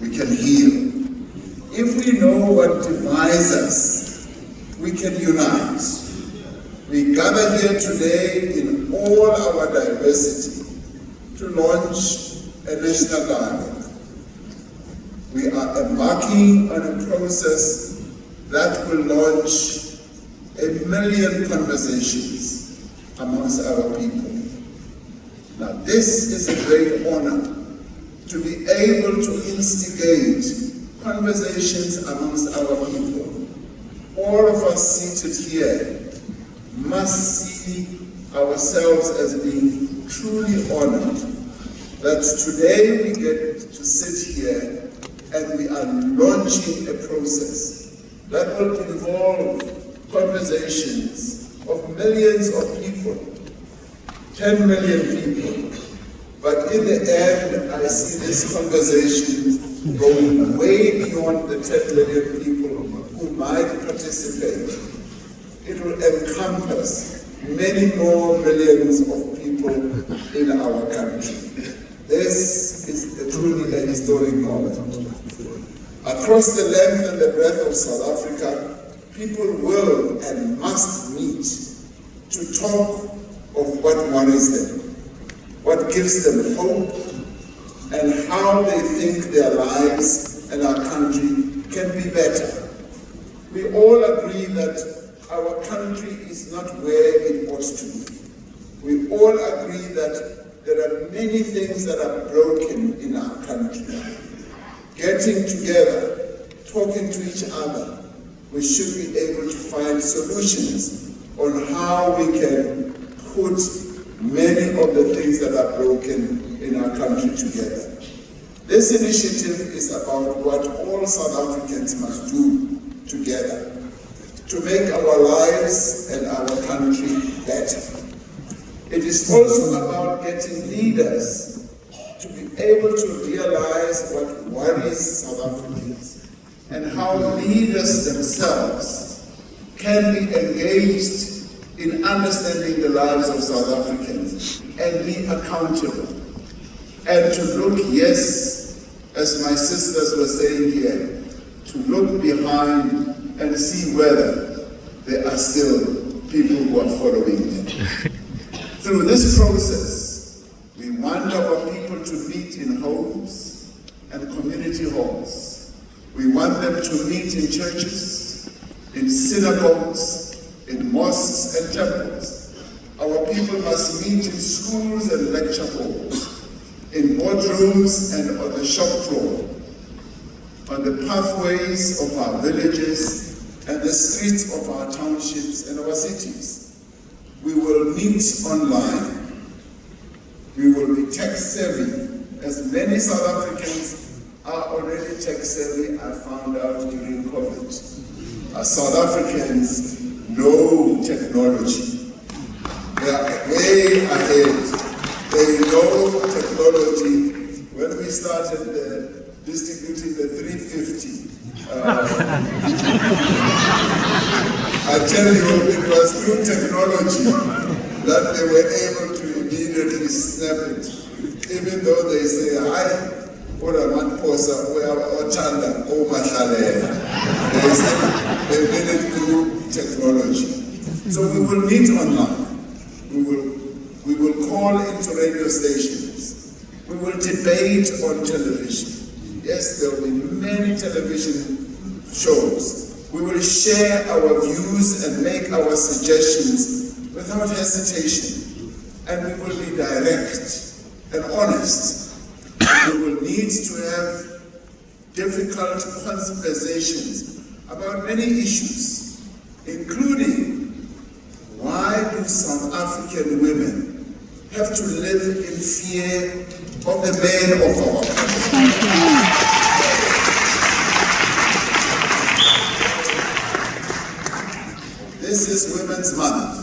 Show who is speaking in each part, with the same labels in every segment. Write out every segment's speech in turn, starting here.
Speaker 1: we can heal. If we know what divides us, we can unite. We gather here today in all our diversity to launch a national dialogue. We are embarking on a process that will launch 1 million conversations amongst our people. Now, this is a great honor to be able to instigate conversations amongst our people. All of us seated here must see ourselves as being truly honored that today we get to sit here and we are launching a process that will involve conversations of millions of people, 10 million people. But in the end, I see this conversation going way beyond the 10 million people who might participate. It will encompass many more millions of people in our country. This is truly a historic moment. Across the length and the breadth of South Africa, people will and must meet to talk of what worries them, what gives them hope, and how they think their lives and our country can be better. We all agree that our country is not where it ought to be. We all agree that there are many things that are broken in our country. Getting together, talking to each other, we should be able to find solutions on how we can put many of the things that are broken in our country together. This initiative is about what all South Africans must do together to make our lives and our country better. It is also about getting leaders to be able to realize what worries South Africans and how leaders themselves can be engaged in understanding the lives of South Africans and be accountable. And to look, yes, as my sisters were saying here, to look behind and see whether there are still people who are following them. Through this process, we want our people to meet in homes and community halls. We want them to meet in churches, in synagogues, in mosques and temples. Our people must meet in schools and lecture halls, in boardrooms and on the shop floor, on the pathways of our villages and the streets of our townships and our cities. We will meet online. We will be tech-savvy, as many South Africans are already tech-savvy, I found out during COVID. Our South Africans know technology. They are way ahead. They know technology. When we started distributing the 350, I tell you, it was through technology that they were able to immediately snap it. Even though they say, "Hi, ora matposa, ochanda, o mahlale." They say they did it through technology. So we will meet online. We will call into radio stations. We will debate on television. Yes, there will be many television shows. We will share our views and make our suggestions without hesitation. And we will be direct and honest. We will need to have difficult conversations about many issues, including why do South African women have to live in fear of the men of our country? This is Women's Month,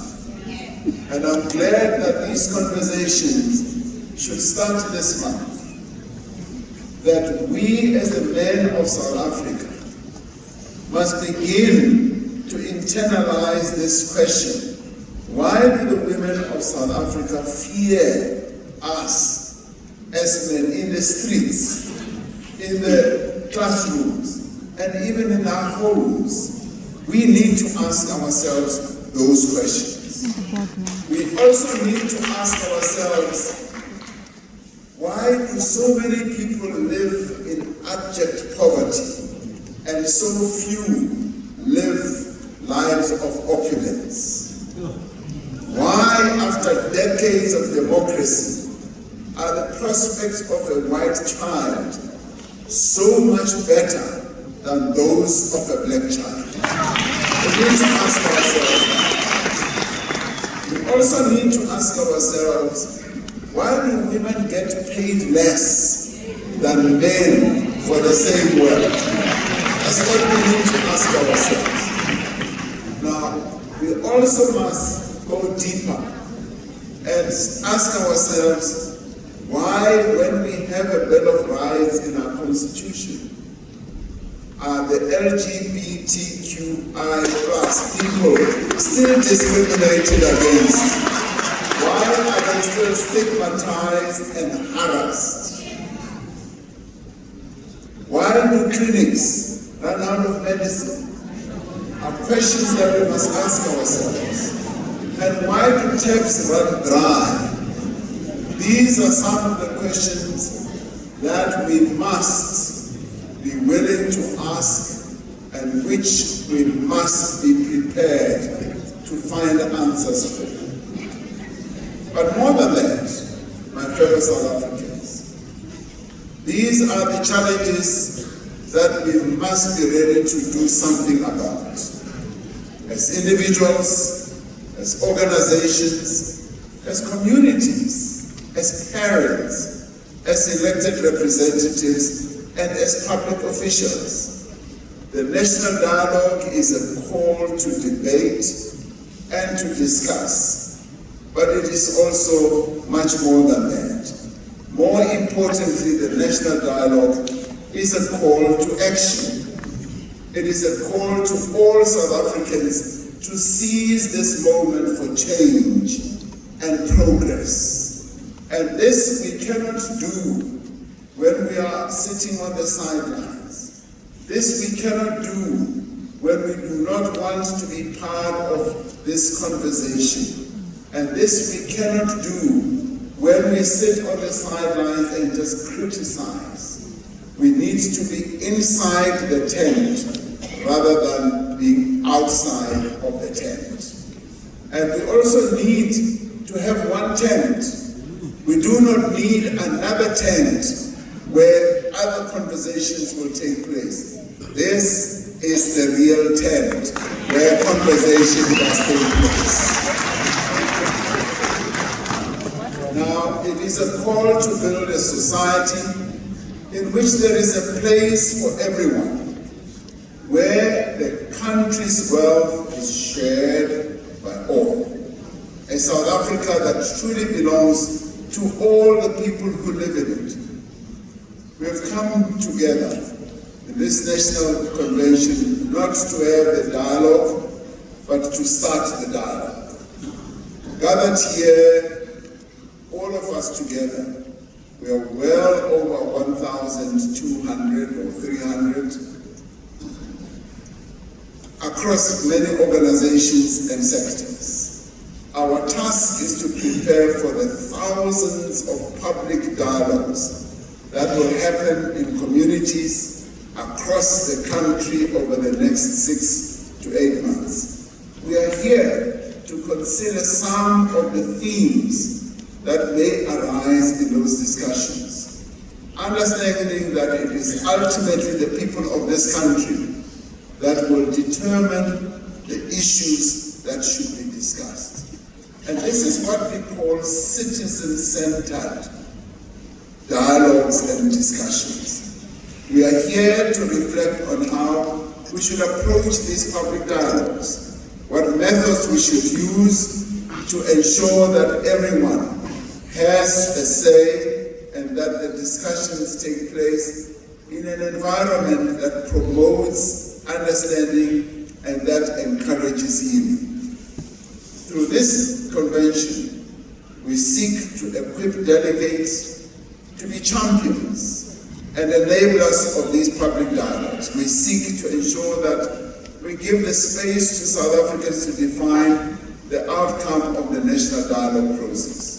Speaker 1: and I'm glad that these conversations should start this month. That we as the men of South Africa must begin to internalize this question. Why do the women of South Africa fear us as men in the streets? in the classrooms, and even in our homes, we need to ask ourselves those questions. We also need to ask ourselves, why do so many people live in abject poverty and so few live lives of opulence? Why, after decades of democracy, are the prospects of a white child so much better than those of a black child? We need to ask ourselves that. We also need to ask ourselves, why do women get paid less than men for the same work? That's what we need to ask ourselves. Now, we also must go deeper and ask ourselves, why, when we have a Bill of Rights in our Constitution, are the LGBTQI+ people still discriminated against? Why are they still stigmatized and harassed? Why do clinics run out of medicine? Are questions that we must ask ourselves. And why do taps run dry? These are some of the questions that we must be willing to ask and which we must be prepared to find answers for. But more than that, my fellow South Africans, these are the challenges that we must be ready to do something about. As individuals, as organizations, as communities, as parents, as elected representatives, and as public officials. The National Dialogue is a call to debate and to discuss. But it is also much more than that. More importantly, the National Dialogue is a call to action. It is a call to all South Africans to seize this moment for change and progress. And this we cannot do when we are sitting on the sidelines. This we cannot do when we do not want to be part of this conversation. And this we cannot do when we sit on the sidelines and just criticize. We need to be inside the tent rather than being outside of the tent. And we also need to have one tent. We do not need another tent where other conversations will take place. This is the real tent where conversation must take place. Now, it is a call to build a society in which there is a place for everyone, where the country's wealth is shared by all. A South Africa that truly belongs to all the people who live in it. We have come together in this national convention not to have the dialogue, but to start the dialogue. Gathered here, all of us together, we are well over 1,200 or 300 across many organizations and sectors. Our task is to prepare for the thousands of public dialogues that will happen in communities across the country over the next 6 to 8 months. We are here to consider some of the themes that may arise in those discussions, understanding that it is ultimately the people of this country that will determine the issues that should be discussed. And this is what we call citizen-centered dialogues and discussions. We are here to reflect on how we should approach these public dialogues, what methods we should use to ensure that everyone has a say and that the discussions take place in an environment that promotes understanding and that encourages healing. Through this convention, we seek to equip delegates to be champions and enablers of these public dialogues may seek to ensure that we give the space to South Africans to define the outcome of the national dialogue process.